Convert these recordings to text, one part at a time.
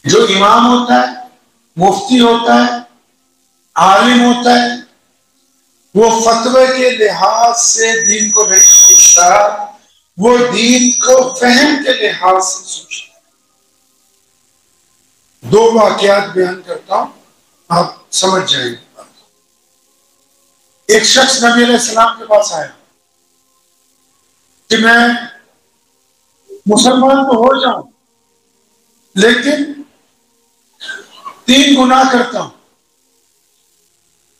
जो इमाम होता है, मुफ्ती होता है, आलिम होता है, वो फतवे के लिहाज से दीन को नहीं सोचता, वो दीन को फहम के लिहाज से सोचता। दो वाकयात बयान करता हूं, आप समझ जाएंगे। एक शख्स नबी अलैहिस्सलाम के पास आया कि मैं मुसलमान तो हो जाऊं, लेकिन 3 गुनाह करता हूं,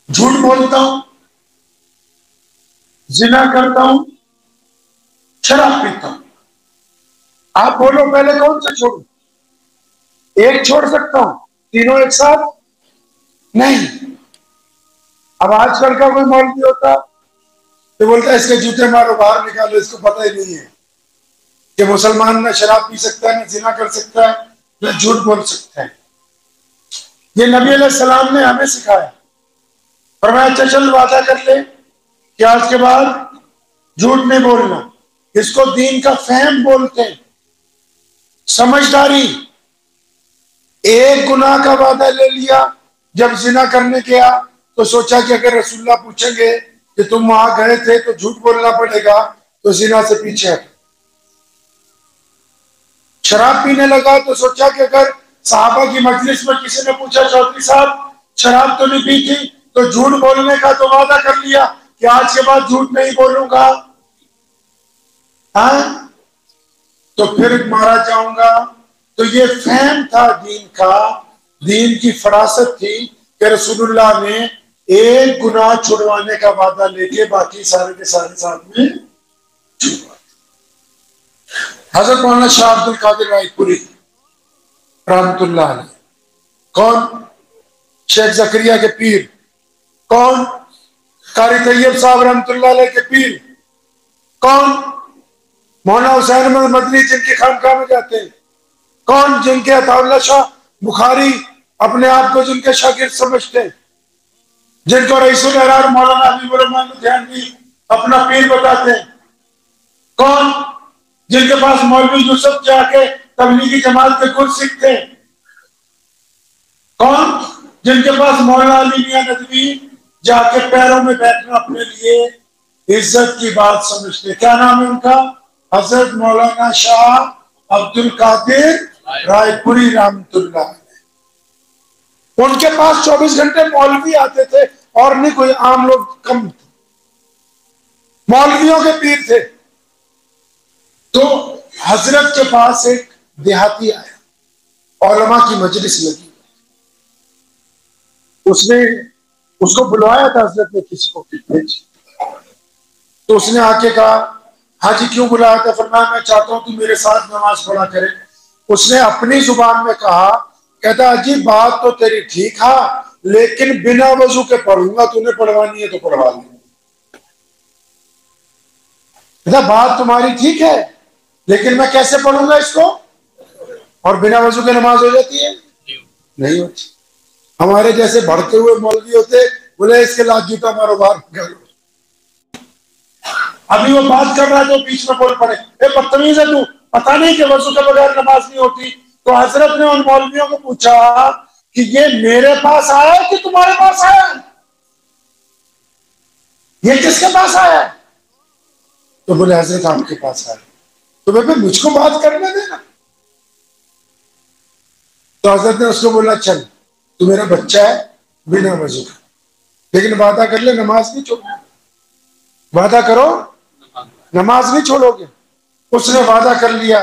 झूठ बोलता हूं, जिना करता हूं, शराब पीता हूं। आप बोलो पहले कौन सा छोड़ू? एक छोड़ सकता हूं, तीनों एक साथ नहीं। अब आजकल का कोई मौलवी होता तो बोलता है इसके जूते मारो, बाहर निकालो, इसको पता ही नहीं है कि मुसलमान न शराब पी सकता है, न जिना कर सकता है, न झूठ बोल सकता है। ये नबी अलैहिस्सलाम ने हमें सिखाया। फरमाया अच्छा चल वादा कर ले कि आज के बाद झूठ नहीं बोलना। इसको दीन का फहम बोलते हैं, समझदारी। एक गुनाह का वादा ले लिया, जब जिना करने गया तो सोचा कि अगर रसूलुल्लाह पूछेंगे कि तुम वहां गए थे तो झूठ बोलना पड़ेगा, तो जिना से पीछे हट। शराब पीने लगा तो सोचा कि अगर साहबा की मजलिस में किसी ने पूछा चौधरी साहब शराब तो नहीं पी थी, तो झूठ बोलने का तो वादा कर लिया कि आज के बाद झूठ नहीं बोलूंगा, हाँ तो फिर मारा जाऊंगा। तो ये फहम था दीन का, दीन की फरासत थी कि रसूलुल्लाह ने एक गुनाह छुड़वाने का वादा लेके बाकी सारे के सारे साथ में छुड़वा। हजरत मौलाना शाह अब्दुल कादिर रायपुरी रहमतुल्लाह अलैह, कौन? शेख जकरिया के पीर। कौन? कारी तैयब साहब रहमतुल्लाह अलैह के पीर। कौन? मौलाना हुसैन अहमद मदनी जिनकी खानकाह में जाते हैं। कौन? जिनके अताउल्लाह शाह बुखारी अपने आप को जिनके शागिर्द समझते हैं, जिनको रईसुल अहरार मौलाना हबीबुर रहमान लुधियानवी अपना पीर बताते हैं। कौन? जिनके पास मौलवी यूसुफ जाके तबलीगी जमात के गुर सीखते हैं। कौन? जिनके पास मौलाना अली मियां नदवी जाके पैरों में बैठना अपने लिए इज्जत की बात समझते। क्या नाम है उनका? हजरत मौलाना शाह अब्दुल कादिर रायपुरी रहमतुल्लाह। उनके पास 24 घंटे मौलवी आते थे, और नहीं कोई आम लोग कम थे, मौलवियों के पीर थे। तो हजरत के पास एक देहाती आया, औलमा की मजलिस लगी, उसने उसको बुलवाया था हजरत ने किसी को, तो उसने आके कहा हाँ जी क्यों बुलाया था? फरमाया मैं चाहता हूं तू मेरे साथ नमाज पढ़ा करे। उसने अपनी जुबान में कहा, कहता अजीब बात तो तेरी ठीक है, लेकिन बिना वजू के पढ़ूंगा, तूने पढ़वानी है तो पढ़वा ली। बात तुम्हारी ठीक है, लेकिन मैं कैसे पढ़ूंगा इसको? और बिना वजू के नमाज हो जाती है? नहीं होती। हमारे जैसे भड़के हुए मौलवी होते, बोले इसके लात जूता मारो बाहर करो। अभी वो बात कर रहा है तो बीच में बोल पड़े, बदतमीज है तू, पता नहीं कि वजू के बगैर नमाज नहीं होती। तो हजरत ने उन मौलवियों को पूछा कि ये मेरे पास आया है कि तुम्हारे पास आया है? ये किसके पास आया है? तो बोले हजरत आपके पास आया। तो भाई मुझको बात करने देना। तो हजरत ने उसको बोला चल तू मेरा बच्चा है बिना वजू का, लेकिन वादा कर ले नमाज नहीं छोड़ोगे, वादा करो नमाज नहीं छोड़ोगे। उसने वादा कर लिया।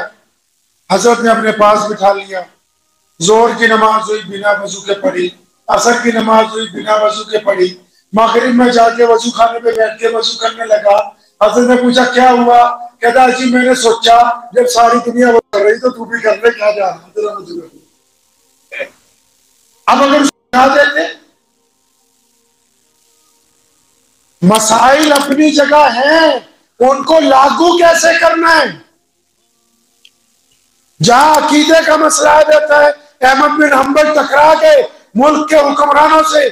हजरत ने अपने पास बिठा लिया। जोहर की नमाज हुई बिना वजू के पढ़ी, असर की नमाज हुई बिना वजू के पढ़ी, मगरिब में जाके वजू खाने पे बैठ के वजू करने लगा। हजरत ने पूछा क्या हुआ? कहता जी मैंने सोचा जब सारी दुनिया वो कर रही तो तू भी करने क्या जा रहा? अब अगर सुना देते, मसाइल अपनी जगह हैं, उनको लागू कैसे करना है। जहां अकीदे का मसला रहता है, अहमद बिन हम्बल टकरा गए मुल्क के हुक्मरानों से,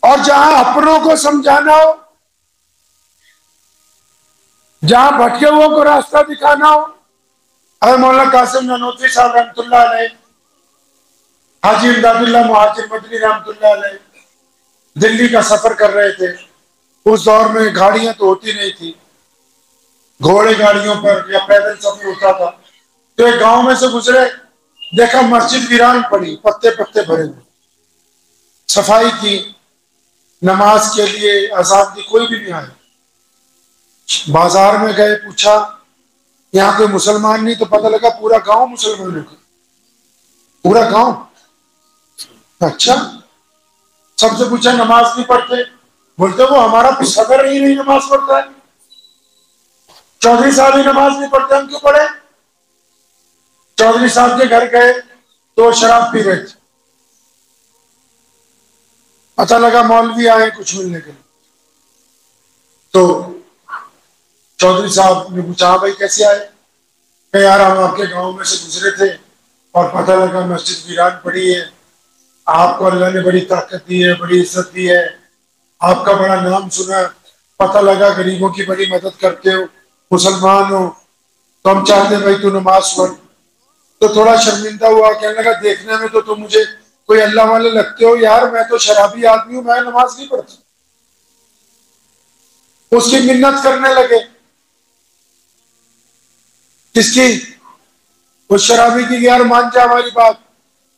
और जहां अपनों को समझाना हो, जहां भटके हुओं को रास्ता दिखाना हो, अरे मौलाना कासिम ननोत्री साहब रहमतुल्लाह अलैह, हाजी इमदादुल्लाह मुहाजिर मदनी रहमतुल्लाह अलैह दिल्ली का सफर कर रहे थे। उस दौर में गाड़ियां तो होती नहीं थी, घोड़े गाड़ियों पर या पैदल सफर होता था। तो एक गांव में से गुजरे, देखा मस्जिद वीरान पड़ी, पत्ते पत्ते भरे हुए। सफाई की, नमाज के लिए अज़ान दी, कोई भी नहीं आया। बाजार में गए, पूछा यहाँ कोई मुसलमान नहीं, तो पता लगा पूरा गांव मुसलमानों का, पूरा गांव। अच्छा, सबसे पूछा नमाज नहीं पढ़ते? बोलते वो हमारा सदर ही नहीं नमाज पढ़ता है, चौधरी साहब ही नमाज नहीं पढ़ते, हम क्यों पढ़े? चौधरी साहब के घर गए तो शराब पी रहे थे। पता लगा मौलवी आए कुछ मिलने के लिए। तो चौधरी साहब ने पूछा, हाँ भाई कैसे आए? कहे यार हम आपके गांव में से गुजरे थे और पता लगा मस्जिद वीरान पड़ी है, आपको अल्लाह ने बड़ी ताकत दी है, बड़ी इज्जत दी है, आपका बड़ा नाम सुना, पता लगा गरीबों की बड़ी मदद करते हो, मुसलमान हो, तो हम चाहते भाई तू नमाज पढ़। तो थोड़ा शर्मिंदा हुआ, कहने लगा देखने में तो तुम मुझे कोई अल्लाह वाले लगते हो यार, मैं तो शराबी आदमी हूं, मैं नमाज नहीं पढ़ता। उसकी मिन्नत करने लगे। किसकी? उस शराबी की, यार मान जा हमारी बात।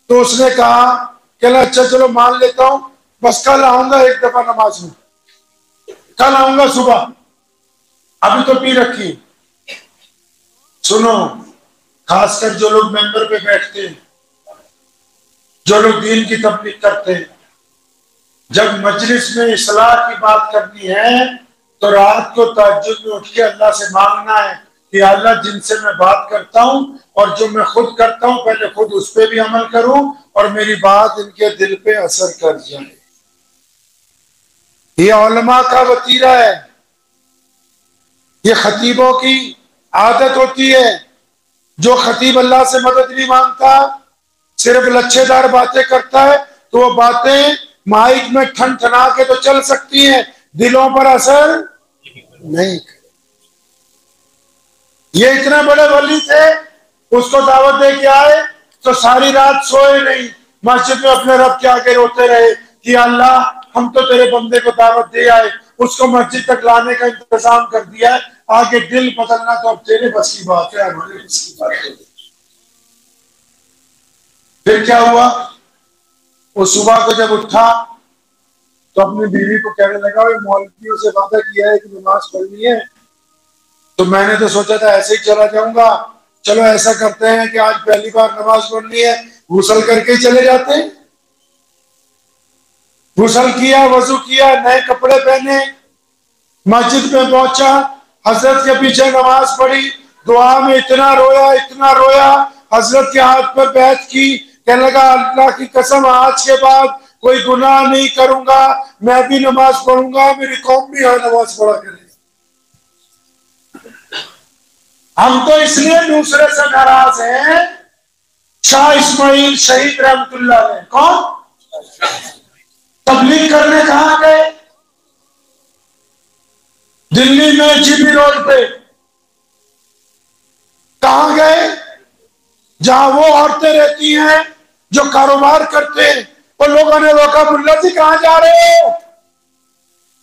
तो उसने कहा कहना अच्छा चलो मान लेता हूं, बस कल आऊंगा एक दफा नमाज में, कल आऊंगा सुबह, अभी तो पी रखी। सुनो, खासकर जो लोग मेंबर पे बैठते हैं, जो लोग दीन की तबलीग करते हैं, जब मजलिस में इस्लाह की बात करनी है तो रात को तहज्जुद में उठ के अल्लाह से मांगना है कि अल्लाह जिनसे मैं बात करता हूं और जो मैं खुद करता हूं, पहले खुद उस पर भी अमल करूं और मेरी बात इनके दिल पे असर कर जाए। ये उलमा का वतीरा है, ये खतीबों की आदत होती है। जो खतीब अल्लाह से मदद नहीं मांगता, सिर्फ लच्छेदार बातें करता है, तो वो बातें माइक में ठन ठना के तो चल सकती हैं, दिलों पर असर नहीं। ये इतने बड़े वली थे, उसको दावत दे के आए तो सारी रात सोए नहीं, मस्जिद में अपने रब के आगे रोते रहे कि अल्लाह हम तो तेरे बंदे को दावत दे आए, उसको मस्जिद तक लाने का इंतजाम कर दिया है, आगे दिल बदलना तो अब तेरे बस की बात है, हमारे बस की बात है। फिर क्या हुआ? वो सुबह को जब उठा तो अपनी बीवी को कहने लगा, मौलवियों से वादा किया है कि नमाज पढ़नी है, तो मैंने तो सोचा था ऐसे ही चला जाऊंगा, चलो ऐसा करते हैं कि आज पहली बार नमाज पढ़नी है, गुसल करके ही चले जाते हैं। गुसल किया, वजू किया, नए कपड़े पहने, मस्जिद में पहुंचा, हजरत के पीछे नमाज पढ़ी, दुआ में इतना रोया इतना रोया, हजरत के हाथ पर बैठ की, कहने लगा अल्लाह की कसम आज के बाद कोई गुनाह नहीं करूंगा, मैं भी नमाज पढ़ूंगा, मेरी कौम भी यहाँ नमाज पढ़ा करेगी। हम तो इसलिए दूसरे से नाराज हैं। शाह इस्माइल शहीद रहमतुल्लाह अलैह कौन? तबलीग करने कहां गए? दिल्ली में जीबी रोड पे कहां गए? जहां वो औरतें रहती हैं जो कारोबार करते हैं, और लोगों ने रोका, मुल्ला जी कहां जा रहे हो?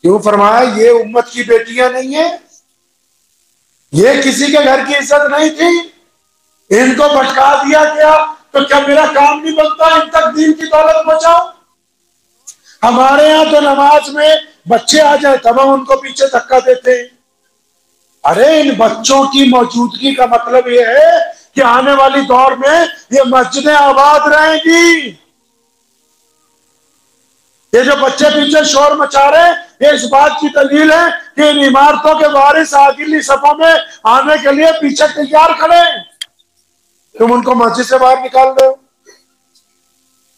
क्यों? फरमाया ये उम्मत की बेटियां नहीं है, ये किसी के घर की इज्जत नहीं थी, इनको भटका दिया गया, तो क्या मेरा काम नहीं बनता इन तक दीन की दौलत पहुंचाओ? हमारे यहाँ तो नमाज में बच्चे आ जाए तब हम उनको पीछे धक्का देते हैं। अरे इन बच्चों की मौजूदगी का मतलब ये है कि आने वाली दौर में ये मस्जिदें आबाद रहेंगी। ये जो बच्चे पीछे शोर मचा रहे हैं, ये इस बात की दलील है कि इन इमारतों के वारिस आगिली सफों में आने के लिए पीछे तैयार खड़े। तुम उनको मस्जिद से बाहर निकाल दो,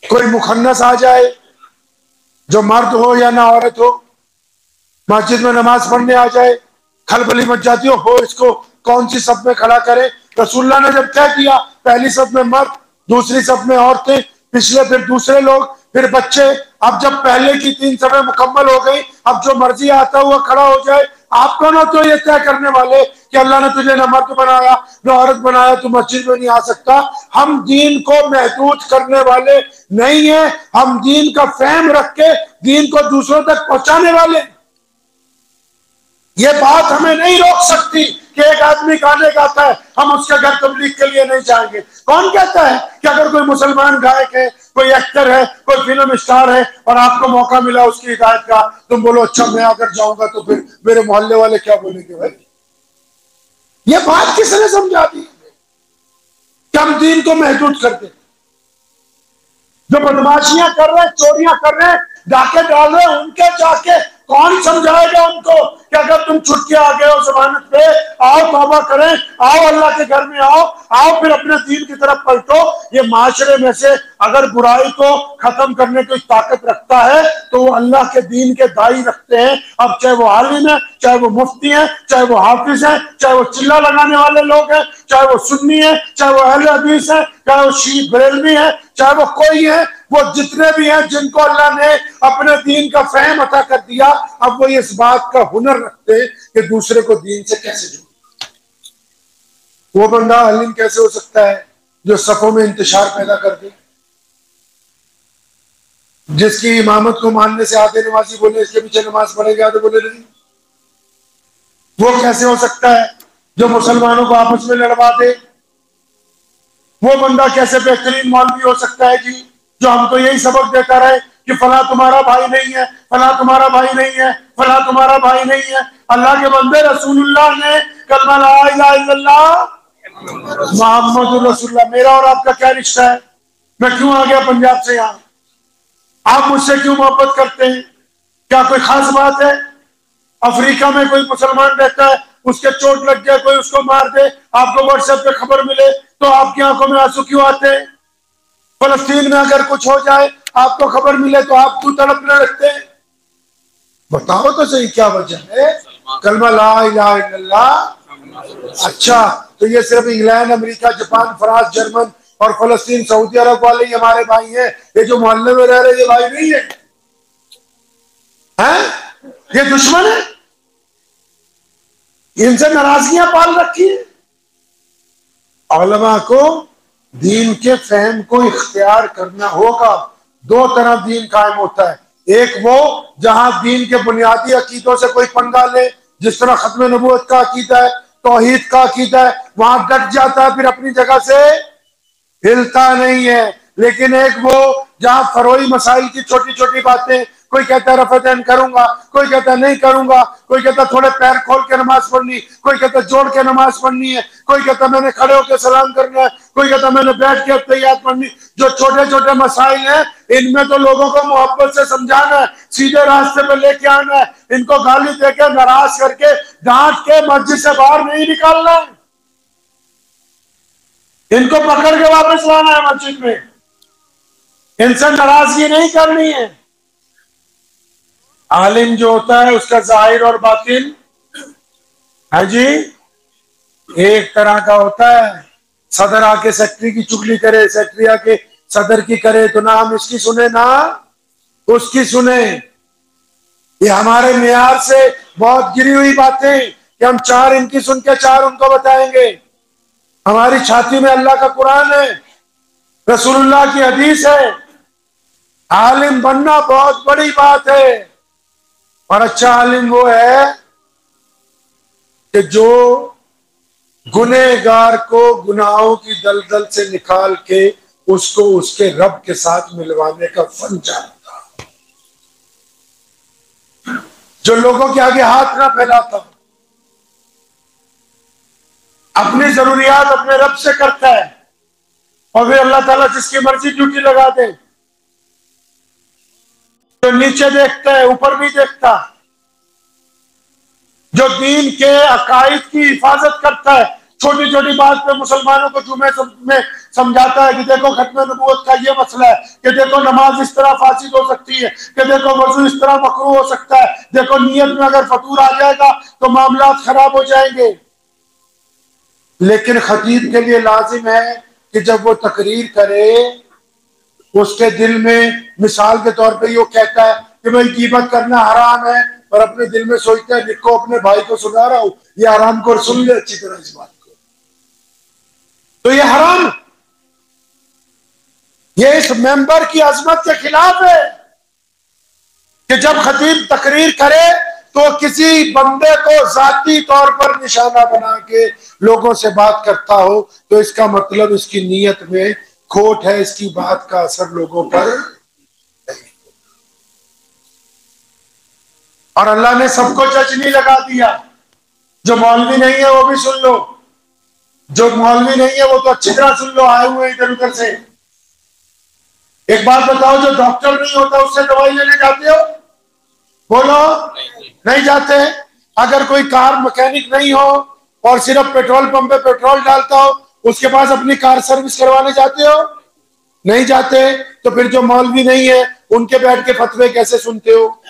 कोई मुखन्नस आ जाए, जो मर्द हो या ना औरत हो, मस्जिद में नमाज पढ़ने आ जाए, खलबली मच जाती हो इसको कौन सी सब में खड़ा करे? रसूलुल्लाह ने जब तय किया पहली सब में मर्द, दूसरी सब में औरतें, पिछले फिर दूसरे लोग, फिर बच्चे, अब जब पहले की 3 सफे मुकम्मल हो गई, अब जो मर्जी आता हुआ खड़ा हो जाए। आप कौन हो तो ये तय करने वाले कि अल्लाह ने तुझे न मर्द बनाया न औरत बनाया, तू मस्जिद में नहीं आ सकता। हम दीन को महदूद करने वाले नहीं है, हम दीन का फहम रख के दीन को दूसरों तक पहुंचाने वाले। ये बात हमें नहीं रोक सकती कि एक आदमी गाने गाता है, हम उसके घर तबलीग के लिए नहीं जाएंगे। कौन कहता है कि अगर कोई मुसलमान गायक है, कोई एक्टर है, कोई फिल्म स्टार है और आपको मौका मिला उसकी हिदायत का, तुम बोलो अच्छा मैं अगर जाऊंगा तो फिर मेरे मोहल्ले वाले क्या बोलेंगे? भाई ये बात किसने समझा दी कि हम दीन को महदूद कर दे? जो बदमाशियां कर रहे हैं, चोरियां कर रहे हैं, डाके डाल रहे हैं, उनके जाके कौन समझाएगा उनको कि अगर तुम छुट के आ गए हो जमानत पे, आओ तौबा करें, आओ अल्लाह के घर में आओ, आओ फिर अपने दीन की तरफ पलटो। ये माशरे में से अगर बुराई को खत्म करने की ताकत रखता है तो वो अल्लाह के दीन के दाई रखते हैं। अब चाहे वो आलिम है, चाहे वो मुफ्ती है, चाहे वो हाफिज है, चाहे वो चिल्ला लगाने वाले लोग हैं, चाहे वो सुन्नी है, चाहे वो अहले हदीस है, चाहे वो शी बरेलवी है, चाहे वो कोई है, वो जितने भी हैं जिनको अल्लाह ने अपने दीन का फहम अता कर दिया, अब वो इस बात का हुनर रखते हैं कि दूसरे को दीन से कैसे जोड़े। वो बंदा अलिम कैसे हो सकता है जो सफों में इंतशार पैदा कर दे, जिसकी इमामत को मानने से आधे नमाजी बोले इसके पीछे नमाज पढ़ेंगे, आधे बोले नहीं। वो कैसे हो सकता है जो मुसलमानों को आपस में लड़वा दे? वो बंदा कैसे बेहतरीन मौलवी हो सकता है जी जो हमको यही सबक देता रहे कि फला तुम्हारा भाई नहीं है, फला तुम्हारा भाई नहीं है, फला तुम्हारा भाई नहीं है। अल्लाह के बंदे, रसूलुल्लाह ने कलमा ला इलाहा इल्लल्लाह मुहम्मदुर रसूलुल्लाह, मेरा और आपका क्या रिश्ता है? मैं क्यों आ गया पंजाब से यहां? आप मुझसे क्यों मोहब्बत करते हैं? क्या कोई खास बात है? अफ्रीका में कोई मुसलमान रहता है, उसके चोट लग जाए, कोई उसको मार दे, आपको व्हाट्सएप पे खबर मिले तो आपकी आंखों में आंसू क्यों आते हैं? फलस्तीन में अगर कुछ हो जाए, आपको खबर मिले तो आप क्यों तड़पने लगते हैं? बताओ तो सही क्या वजह है? कलमा ला इलाहा इल्लल्लाह। अच्छा, तो ये सिर्फ England, America, Japan, France, German और फलस्तीन, सऊदी अरब वाले ही हमारे भाई हैं? ये जो मोहल्ले में रह रहे ये भाई नहीं है, हैं? ये दुश्मन है, इनसे नाराजगियां पाल रखी है। उलमा को दीन के फहम को इख्तियार करना होगा। 2 तरह दीन कायम होता है, एक वो जहां दीन के बुनियादी अकीदों से कोई पंगा ले, जिस तरह खत्म नबूवत का अकीदा है, तौहीद का अकीदा है, वहां डट जाता है, फिर अपनी जगह से हिलता नहीं है। लेकिन एक वो जहां फरोई मसाइल की छोटी छोटी बातें, कोई कहता है रफ़अतैन करूंगा, कोई कहता है नहीं करूंगा, कोई कहता है थोड़े पैर खोल के नमाज पढ़नी, कोई कहता है जोड़ के नमाज पढ़नी है, कोई कहता है मैंने खड़े होकर सलाम करना है, कोई कहता है मैंने बैठ के अत्तहियात पढ़नी। जो छोटे छोटे मसाइल हैं, इनमें तो लोगों को मोहब्बत से समझाना है, सीधे रास्ते पे लेके आना है, इनको गाली देके, नाराज करके, डांट के मस्जिद से बाहर नहीं निकालना है, इनको पकड़ के वापस लाना है मस्जिद में, इनसे नाराजगी नहीं करनी है। आलिम जो होता है उसका जाहिर और बातिन है जी एक तरह का होता है। सदर आके सेक्रेटरी की चुगली करे, सेक्रेटरी आके सदर की करे, तो ना हम इसकी सुने ना उसकी सुने। ये हमारे मेयार से बहुत गिरी हुई बातें कि हम 4 इनकी सुन के 4 उनको बताएंगे। हमारी छाती में अल्लाह का कुरान है, रसूलुल्लाह की हदीस है। आलिम बनना बहुत बड़ी बात है, और अच्छा आलिम वो है कि जो गुनहगार को गुनाहों की दलदल से निकाल के उसको उसके रब के साथ मिलवाने का फन जानता, जो लोगों के आगे हाथ ना फैलाता, अपनी जरूरियात अपने रब से करता है, और फिर अल्लाह ताला जिसकी मर्जी ड्यूटी लगा दे, जो नीचे देखता है ऊपर भी देखता, जो दीन के अकायद की हिफाजत करता है, छोटी छोटी बात पे मुसलमानों को जुमे में समझाता है कि देखो खत्म नबूवत का ये मसला है, कि देखो नमाज इस तरह फासिद हो सकती है, कि देखो वजू इस तरह मकरू हो सकता है, देखो नियत में अगर फतूर आ जाएगा तो मामला खराब हो जाएंगे। लेकिन खतीब के लिए लाजिम है कि जब वो तकरीर करे उसके दिल में मिसाल के तौर पे ये कहता है कि भाई कीमत करना हराम है, और अपने दिल में सोचता है लिखो अपने भाई को सुना रहा हूं, ये हराम को सुन ले अच्छी तरह इस बात को, तो ये हराम, ये इस मेंबर की अजमत के खिलाफ है कि जब खतीब तकरीर करे तो किसी बंदे को जाती तौर पर निशाना बना के लोगों से बात करता हो, तो इसका मतलब इसकी नीयत में खोट है, इसकी बात का असर लोगों पर। और अल्लाह ने सबको जज नहीं लगा दिया, जो मौलवी नहीं है वो भी सुन लो, जो मौलवी नहीं है वो तो अच्छी तरह सुन लो, आए हुए इधर उधर से। एक बात बताओ, जो डॉक्टर नहीं होता उससे दवाई लेने जाते हो? बोलो, नहीं जाते। अगर कोई कार मैकेनिक नहीं हो और सिर्फ पेट्रोल पंप पे पेट्रोल डालता हो, उसके पास अपनी कार सर्विस करवाने जाते हो? नहीं जाते। तो फिर जो मौलवी नहीं है उनके बैठ के फतवे कैसे सुनते हो?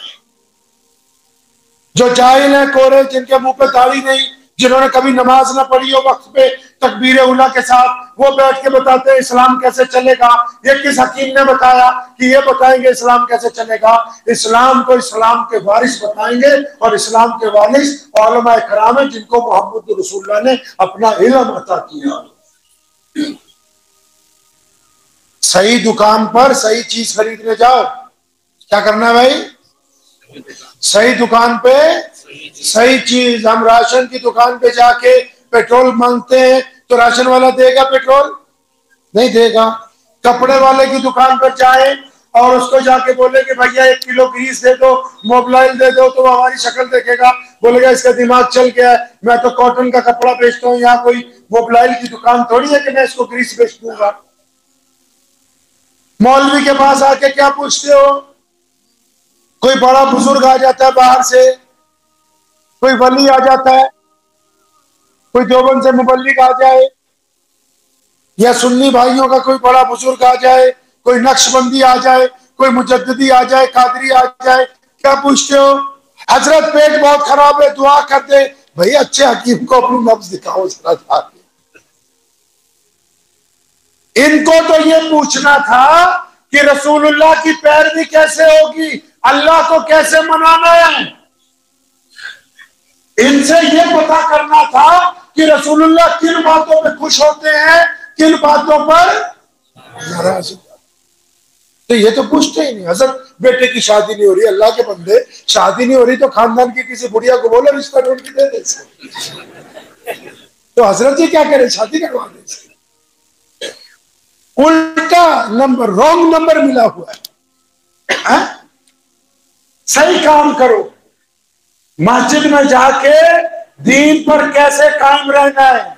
जो जाहिल है, कोरे, जिनके मुंह पे दाढ़ी नहीं, जिन्होंने कभी नमाज ना पढ़ी हो वक्त पे तकबीर उला के साथ, वो बैठ के बताते हैं इस्लाम कैसे चलेगा। ये किस हकीम ने बताया कि ये बताएंगे इस्लाम कैसे चलेगा? इस्लाम को इस्लाम के वारिस बताएंगे, और इस्लाम के वारिस उलमा कराम है जिनको मोहम्मद रसूलुल्लाह ने अपना इल्म अता किया। सही दुकान पर सही चीज खरीदने जाओ, क्या करना है भाई? सही दुकान पे सही चीज। हम राशन की दुकान पे जाके पेट्रोल मांगते हैं तो राशन वाला देगा पेट्रोल? नहीं देगा। कपड़े वाले की दुकान पर जाए और उसको जाके बोले कि भैया 1 किलो ग्रीस दे दो, मोबाइल दे दो, तो हमारी शक्ल देखेगा, बोलेगा इसका दिमाग चल गया है, मैं तो कॉटन का कपड़ा बेचता हूँ, यहाँ कोई मोबाइल की दुकान थोड़ी है कि मैं इसको ग्रीस बेच दूंगा। मौलवी के पास आके क्या पूछते हो? कोई बड़ा बुजुर्ग आ जाता है बाहर से, कोई वली आ जाता है, कोई देवबंद से मुबल्लिग आ जाए, या सुन्नी भाइयों का कोई बड़ा बुजुर्ग आ जाए, कोई नक्शबंदी आ जाए, कोई मुजद्दिदी आ जाए, कादरी आ जाए, क्या पूछते हो? हजरत पेट बहुत खराब है, दुआ कर दे। भाई अच्छे हकीम को अपनी नब्ज दिखाओ जरा जाके। इनको तो ये पूछना था कि रसूलुल्लाह की पैरवी कैसे होगी, अल्लाह को कैसे मनाना है। इनसे ये पता करना था कि रसूलुल्लाह किन बातों पे खुश होते हैं, किन बातों पर नाराज। तो ये तो पूछते ही नहीं। हजरत बेटे की शादी नहीं हो रही, अल्लाह के बंदे शादी नहीं हो रही तो खानदान की किसी बुढ़िया को बोलो रिश्ता ढूंढ के दे दे। तो हजरत जी क्या करें, शादी करवा दे। उल्टा नंबर, रॉन्ग नंबर मिला हुआ है। सही काम करो। मस्जिद में जाके दीन पर कैसे कायम रहना है।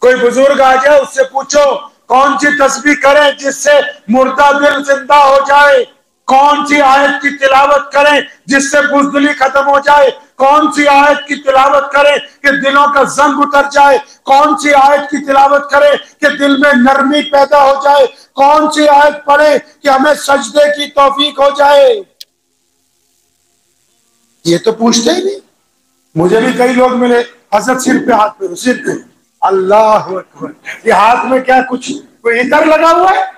कोई बुजुर्ग आ जाए उससे पूछो कौन सी तस्बीह करें जिससे मुर्दा दिल जिंदा हो जाए, कौन सी आयत की तिलावत करें जिससे बुज़दिली खत्म हो जाए, कौन सी आयत की तिलावत करें कि दिलों का जंग उतर जाए, कौन सी आयत की तिलावत करें कि दिल में नरमी पैदा हो जाए, कौन सी आयत पढ़े कि हमें सजदे की तौफीक हो जाए। ये तो पूछते ही नहीं। मुझे भी कई लोग मिले, हजरत सिर पे हाथ पे, सिर पे, अल्लाह अकबर। ये हाथ में क्या कुछ कोई इतर लगा हुआ है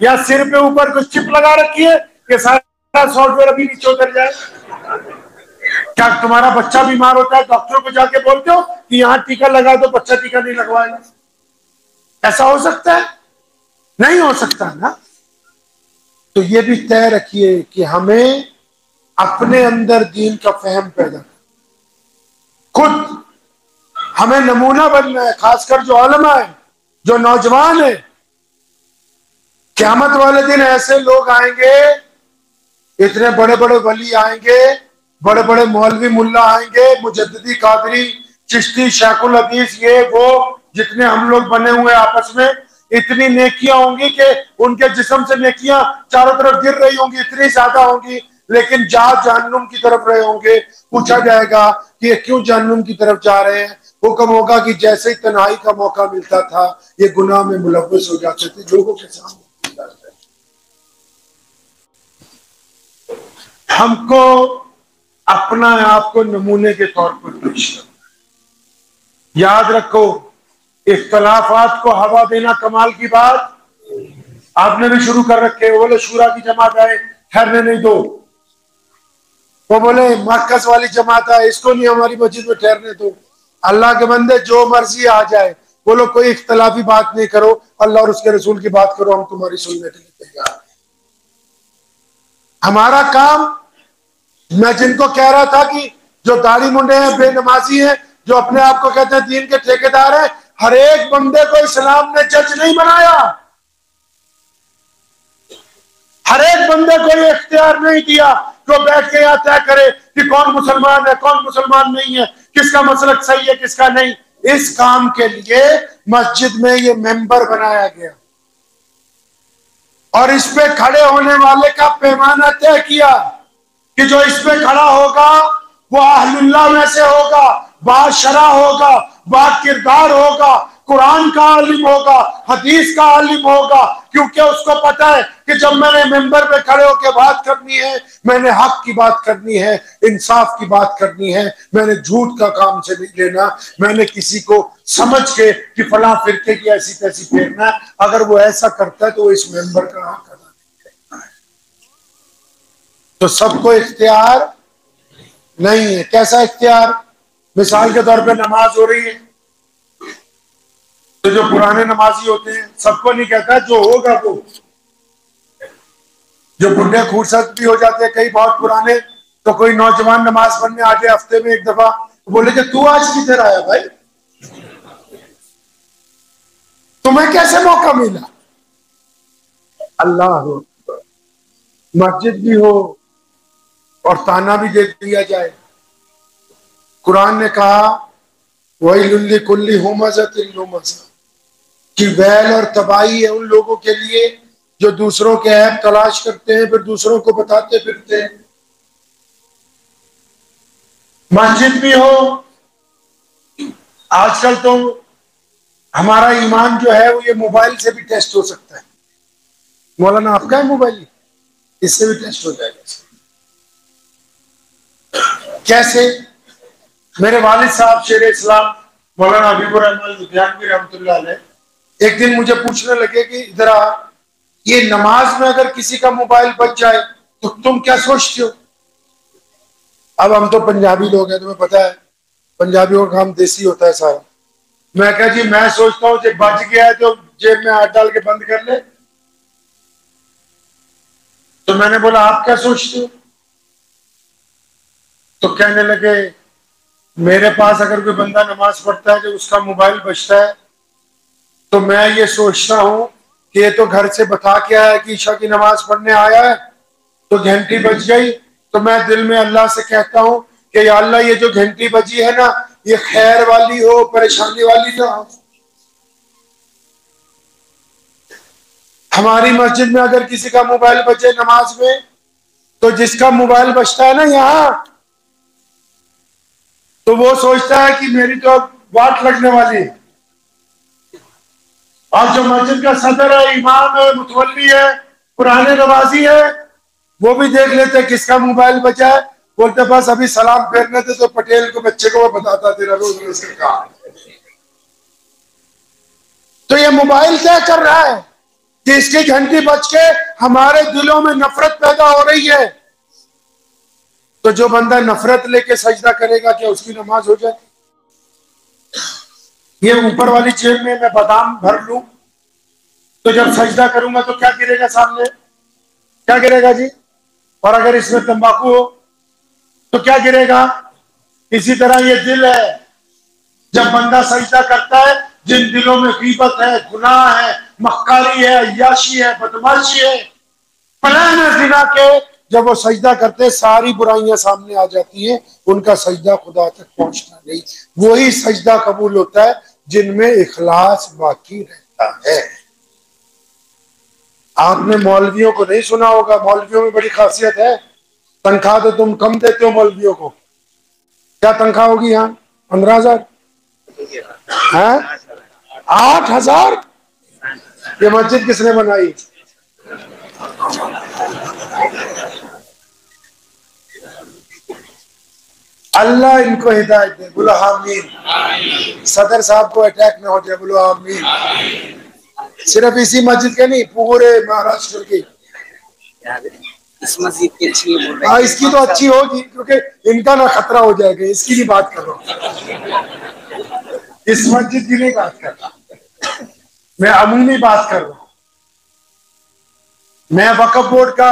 या सिर पे ऊपर कुछ चिप लगा रखी है कि सारा सॉफ्टवेयर अभी नीचे उतर जाए? क्या तुम्हारा बच्चा बीमार होता है, डॉक्टर को जाके बोलते हो कि यहाँ टीका लगा दो, बच्चा टीका नहीं लगवाएगा? ऐसा हो सकता है? नहीं हो सकता ना। तो ये भी तय रखिए कि हमें अपने अंदर दीन का फहम पैदा, खुद हमें नमूना बनना है। खासकर जो उलमा है, जो नौजवान है, क़यामत वाले दिन ऐसे लोग आएंगे, इतने बड़े बड़े वली आएंगे, बड़े बड़े मौलवी मुल्ला आएंगे, मुजद्दिदी, कादरी, चिश्ती, शेखुल हदीस, ये वो जितने हम लोग बने हुए आपस में, इतनी नेकियां होंगी कि उनके जिस्म से नेकियां चारों तरफ गिर रही होंगी, इतनी ज्यादा होंगी, लेकिन जहन्नुम की तरफ रहे होंगे। पूछा जाएगा कि ये क्यों जहन्नुम की तरफ जा रहे हैं? हुक्म होगा कि जैसे ही तन्हाई का मौका मिलता था ये गुनाह में मुलव्वस हो जाते थे लोगों के सामने। हमको अपना आप को नमूने के तौर पर पेश करना। याद रखो, इख्तलाफात को हवा देना कमाल की बात आपने भी शुरू कर रखे। वो बोले शूरा की जमात है, ठहरने नहीं दो। वो बोले मरकज वाली जमात है, इसको नहीं हमारी मस्जिद में ठहरने दो। अल्लाह के बंदे जो मर्जी आ जाए, बोलो कोई इख्तलाफी बात नहीं करो, अल्लाह और उसके रसूल की बात करो, हम तुम्हारी सुनने के लिए तैयार। हमारा काम, मैं जिनको कह रहा था कि जो दाढ़ी मुंडे हैं, बेनमाजी हैं, जो अपने आप को कहते हैं दीन के ठेकेदार हैं, हर एक बंदे को इस्लाम ने जज नहीं बनाया। हर एक बंदे को ये इख्तियार नहीं दिया जो बैठ के यहाँ तय करे कि कौन मुसलमान है, कौन मुसलमान नहीं है, किसका मसलक सही है, किसका नहीं। इस काम के लिए मस्जिद में ये मेंबर बनाया गया और इस पे खड़े होने वाले का पैमाना तय किया कि जो इस पे खड़ा होगा वो अहलुल्लाह में से होगा, बाशरा होगा, बाकिरदार होगा, कुरान का आलिम होगा, हदीस का आलिम होगा। क्योंकि उसको पता है कि जब मैंने मेंबर पे खड़े होकर बात करनी है, मैंने हक की बात करनी है, इंसाफ की बात करनी है, मैंने झूठ का काम से नहीं लेना, मैंने किसी को समझ के कि फला फिरके की ऐसी तैसी फेरना। अगर वो ऐसा करता है तो वो इस मेंबर का हक अदा नहीं करता है। तो सबको इख्तियार नहीं है। कैसा इख्तियार? मिसाल के तौर पे नमाज हो रही है तो जो पुराने नमाजी होते हैं, सबको नहीं कहता, जो होगा वो, जो बुढ़े खूरसत भी हो जाते हैं कई बहुत पुराने, तो कोई नौजवान नमाज पढ़ने आ जाए हफ्ते में एक दफा, तो बोले कि तू आज किधर आया भाई, तुम्हें कैसे मौका मिला? अल्लाह हो, मस्जिद भी हो और ताना भी दे दिया जाए। कुरान ने कहा वही कुल्ली हुमज़तिन लुमज़ा, कि वैल और तबाही है उन लोगों के लिए जो दूसरों के ऐब तलाश करते हैं फिर दूसरों को बताते फिरते हैं। मस्जिद भी हो, आजकल तो हमारा ईमान जो है वो ये मोबाइल से भी टेस्ट हो सकता है। मौलाना आपका है मोबाइल, इससे भी टेस्ट हो जाएगा। कैसे? मेरे वालिद साहब शेर इस्लाम मौलाना हबीबुर रहमान लुधियानवी रहमतुल्लाह अलैह एक दिन मुझे पूछने लगे कि इधर आ, ये नमाज में अगर किसी का मोबाइल बच जाए तो तुम क्या सोचते हो? अब हम तो पंजाबी लोग हैं, तुम्हें पता है पंजाबियों का काम देसी होता है सारा। मैं कहा जी मैं सोचता हूँ जब बच गया है तो जेब में हाथ डाल के बंद कर ले। तो मैंने बोला आप क्या सोचते हो? तो कहने लगे मेरे पास अगर कोई बंदा नमाज पढ़ता है जो उसका मोबाइल बचता है तो मैं ये सोचता हूं कि ये तो घर से बता के आया कि ईशा की नमाज पढ़ने आया है, तो घंटी बज गई, तो मैं दिल में अल्लाह से कहता हूं कि या अल्लाह ये जो घंटी बजी है ना ये खैर वाली हो, परेशानी वाली ना हो। हमारी मस्जिद में अगर किसी का मोबाइल बचे नमाज में, तो जिसका मोबाइल बचता है ना यहाँ, तो वो सोचता है कि मेरी तो वाट लगने वाली है। और जो मस्जिद का सदर है, इमाम है, मुतवल्ली है, पुराने नमाजी है, वो भी देख लेते किसका मोबाइल बचा है, बोलते बस अभी सलाम फेरने थे तो पटेल को बच्चे को मैं बताता तेरा रोज रोज का काम। तो ये मोबाइल तय कर रहा है कि इसकी घंटी बज के हमारे दिलों में नफरत पैदा हो रही है। तो जो बंदा नफरत लेके सजदा करेगा क्या उसकी नमाज हो जाए? ये ऊपर वाली जेब में मैं बादाम भर लूं तो जब सजदा करूंगा तो क्या गिरेगा सामने? क्या गिरेगा जी? और अगर इसमें तंबाकू हो तो क्या गिरेगा? इसी तरह ये दिल है, जब बंदा सजदा करता है, जिन दिलों में गीबत है, गुनाह है, मक्कारी है, अय्याशी है, बदमाशी है, पलायन जिना के, जब वो सजदा करते हैं सारी बुराइयां सामने आ जाती हैं, उनका सजदा खुदा तक पहुंचता नहीं। वही सजदा कबूल होता है जिनमें इखलास बाकी रहता है। आपने मौलवियों को नहीं सुना होगा, मौलवियों में बड़ी खासियत है, तनख्वाह तो तुम कम देते हो मौलवियों को। क्या तनख्वाह होगी यहाँ? 15,000 है? 8,000? ये मस्जिद किसने बनाई? अल्लाह इनको हिदायत दे, बोलो आमीन। सदर साहब को अटैक ना हो जाए, बोलो आमीन। सिर्फ इसी मस्जिद के नहीं, पूरे महाराष्ट्र के। इस मस्जिद की अच्छी बोल रहे हाँ, इसकी तो अच्छी होगी क्योंकि इनका ना खतरा हो जाएगा, इसकी नहीं बात कर रहा हूँ, इस मस्जिद की नहीं बात कर रहा, मैं अमूमी बात कर रहा हूँ। मैं वक्फ बोर्ड का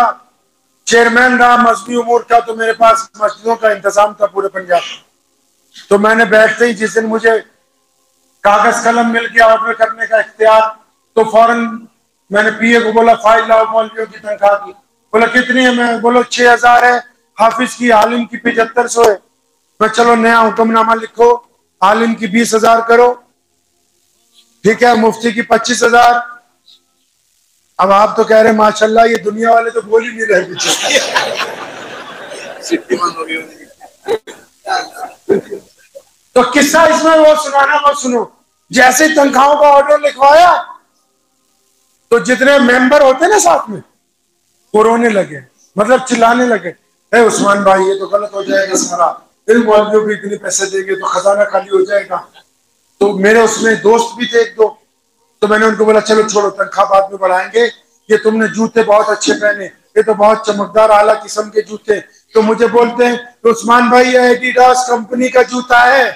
चेयरमैन रहा, मजहबी उमूर का, तो मेरे पास मस्जिदों का इंतजाम था पूरे पंजाब में। तो मैंने बैठते ही जिस दिन मुझे कागज कलम मिल गया ऑर्डर करने का इख्तियार, तो फौरन मैंने पीए को बोला फाइल लाओ मौलवियों की तनख्वाह की। बोला कितनी है? मैं बोलो 6000 है, हाफिज की आलिम की 7500 है। मैं चलो नया हुक्मनामा लिखो, आलिम की 20,000 करो, ठीक है, मुफ्ती की 25,000। अब आप तो कह रहे माशाल्लाह, ये दुनिया वाले तो बोल ही नहीं रहे पीछे। तो किस्सा इसमें वो सुनाना मत सुनो। जैसे तनख्वाहों का ऑर्डर लिखवाया तो जितने मेंबर होते ना साथ में, वो रोने लगे, मतलब चिल्लाने लगे, ए उस्मान भाई ये तो गलत हो जाएगा सारा, इन मौलवियों को इतने पैसे देंगे तो खजाना खाली हो जाएगा। तो मेरे उसमें दोस्त भी थे एक दो, तो मैंने उनको बोला चलो छोड़ो, तनख्वाह बाद में बढ़ाएंगे, ये तुमने जूते बहुत अच्छे पहने, ये तो बहुत चमकदार आला किस्म के जूते। तो मुझे बोलते हैं तो उस्मान भाई ये एडिडास कंपनी का जूता है।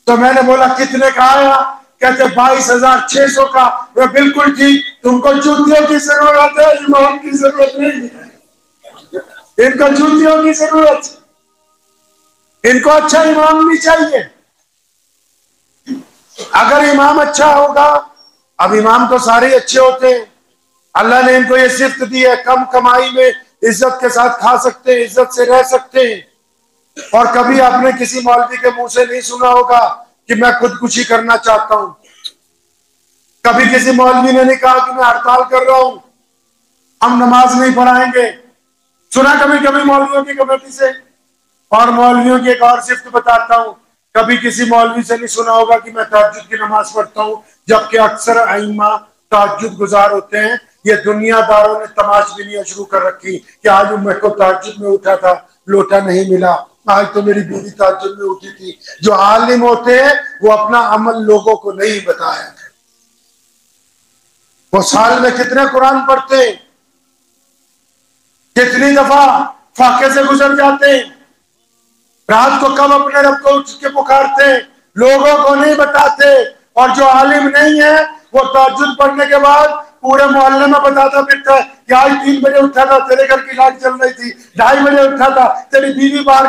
तो मैंने बोला कितने का आया? कहते 22,600 का। मैं बिल्कुल ठीक, तुमको जूतियों की जरूरत है, इमाम की जरूरत नहीं है। इनको जूतियों की जरूरत, इनको अच्छा इमाम नहीं चाहिए। अगर इमाम अच्छा होगा, अब इमाम तो सारे अच्छे होते हैं, अल्लाह ने इनको ये सिफ्त दी है, कम कमाई में इज्जत के साथ खा सकते हैं, इज्जत से रह सकते हैं। और कभी आपने किसी मौलवी के मुंह से नहीं सुना होगा कि मैं खुदकुशी करना चाहता हूं। कभी किसी मौलवी ने नहीं कहा कि मैं हड़ताल कर रहा हूं, हम नमाज नहीं पढ़ाएंगे। सुना कभी कभी मौलवियों की कमेटी से। और मौलवियों की एक और सिफ्त बताता हूं, कभी किसी मौलवी से नहीं सुना होगा कि मैं तहज्जुद की नमाज पढ़ता हूं, जबकि अक्सर आइम्मा तहज्जुद गुजार होते हैं। ये दुनियादारों ने तमाशबीनियां शुरू कर रखी कि आज मेरे को तहज्जुद में उठा था, लोटा नहीं मिला, आज तो मेरी बीवी तहज्जुद में उठी थी। जो आलिम होते हैं वो अपना अमल लोगों को नहीं बताया, वो साल में कितने कुरान पढ़ते हैं, कितनी दफा फाके से गुजर जाते हैं, रात को कब अपने रब को उठ के पुकारते, लोगों को नहीं बताते। और जो आलिम नहीं है वो तहज्जुद पढ़ने के बाद पूरे मोहल्ले में बताता फिरता है कि आज 3 बजे उठा था, तेरे घर की लाइट चल रही थी, 2:30 बजे उठा था, तेरी बीवी बाहर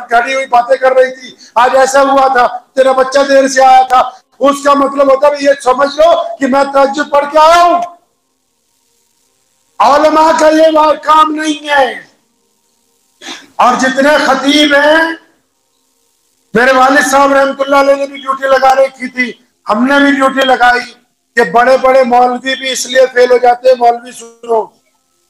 खड़ी हुई बातें कर रही थी, आज ऐसा हुआ था, तेरा बच्चा देर से आया था। उसका मतलब होता है ये समझ लो कि मैं तहज्जुद पढ़ के आया हूं। उलमा का ये काम नहीं है। और जितने खतीब हैं, मेरे वालिद साहब रहमतुल्लाह अलैह ने भी ड्यूटी लगा रखी थी, हमने भी ड्यूटी लगाई कि बड़े बड़े मौलवी भी इसलिए फेल हो जाते हैं। मौलवी सुनो,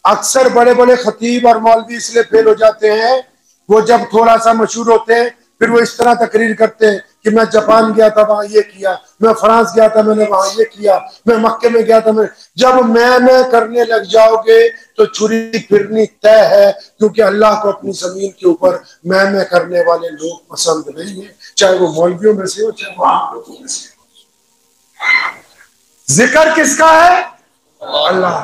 अक्सर बड़े बड़े खतीब और मौलवी इसलिए फेल हो जाते हैं, वो जब थोड़ा सा मशहूर होते हैं फिर वो इस तरह तकरीर करते हैं कि मैं जापान गया था वहां ये किया, मैं फ्रांस गया था मैंने वहां ये किया, मैं मक्के में गया था मैं। जब मैं करने लग जाओगे तो छुरी फिरनी तय है, क्योंकि अल्लाह को अपनी जमीन के ऊपर मैं करने वाले लोग पसंद नहीं है, चाहे वो मौलवियों में से हो चाहे वो आम लोगों में से हो। जिक्र किसका है? अल्लाह।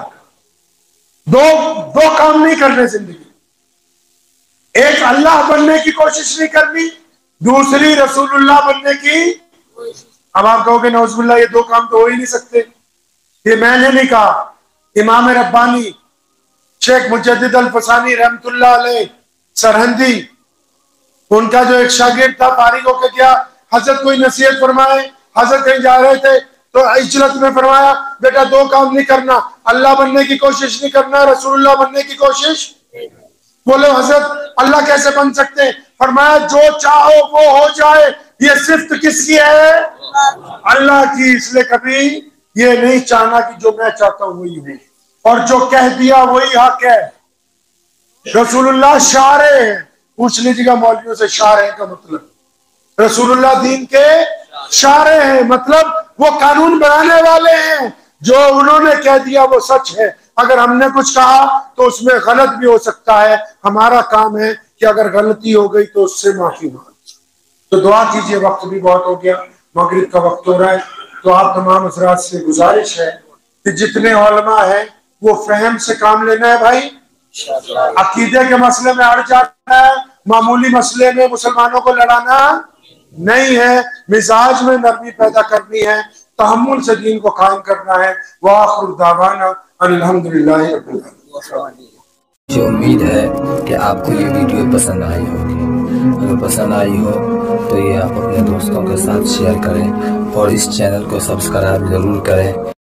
दो काम नहीं करने जिंदगी, एक अल्लाह बनने की कोशिश नहीं करनी, दूसरी रसूलुल्लाह बनने की। अब आप कहोगे नौजुबिल्लाह ये दो काम तो हो ही नहीं सकते। ये मैंने नहीं कहा, इमाम रब्बानी शेख मुजद्दिद अल फसानी रहमतुल्लाह अलैह सरहंदी, उनका जो एक शागिर्द था फारिग होकर गया, हजरत कोई नसीहत फरमाए, हजरत कहीं जा रहे थे तो इजलत में फरमाया बेटा 2 काम नहीं करना, अल्लाह बनने की कोशिश नहीं करना, रसूलुल्लाह बनने की कोशिश। बोले हजरत अल्लाह कैसे बन सकते हैं? फरमाया जो चाहो वो हो जाए। ये सिर्फ किसकी है? अल्लाह की। इसलिए कभी ये नहीं चाहना कि जो मैं चाहता हूं वही हो, और जो कह दिया वही हक है। रसूलुल्लाह शारे हैं, पूछ लीजिएगा मौलवियों से शारे का मतलब, रसूलुल्लाह दीन के शारे हैं, मतलब वो कानून बनाने वाले हैं, जो उन्होंने कह दिया वो सच है। अगर हमने कुछ कहा तो उसमें गलत भी हो सकता है, हमारा काम है कि अगर गलती हो गई तो उससे माफी मांग। तो दुआ कीजिए, वक्त भी बहुत हो गया, मगरिब का वक्त हो रहा है। तो आप तमाम हज़रात से गुजारिश है कि जितने उलमा है वो फहम से काम लेना है भाई। अकीदे के मसले में अड़ जाना है, मामूली मसले में मुसलमानों को लड़ाना नहीं है, मिजाज में नरमी पैदा करनी है, तहम्मुल से दीन को कायम करना है। वाखिर दावाना अल्हम्दुलिल्लाह रब्बिल आलमीन। मुझे उम्मीद है कि आपको ये वीडियो पसंद आई होगी। अगर पसंद आई हो तो ये आप अपने दोस्तों के साथ शेयर करें और इस चैनल को सब्सक्राइब जरूर करें।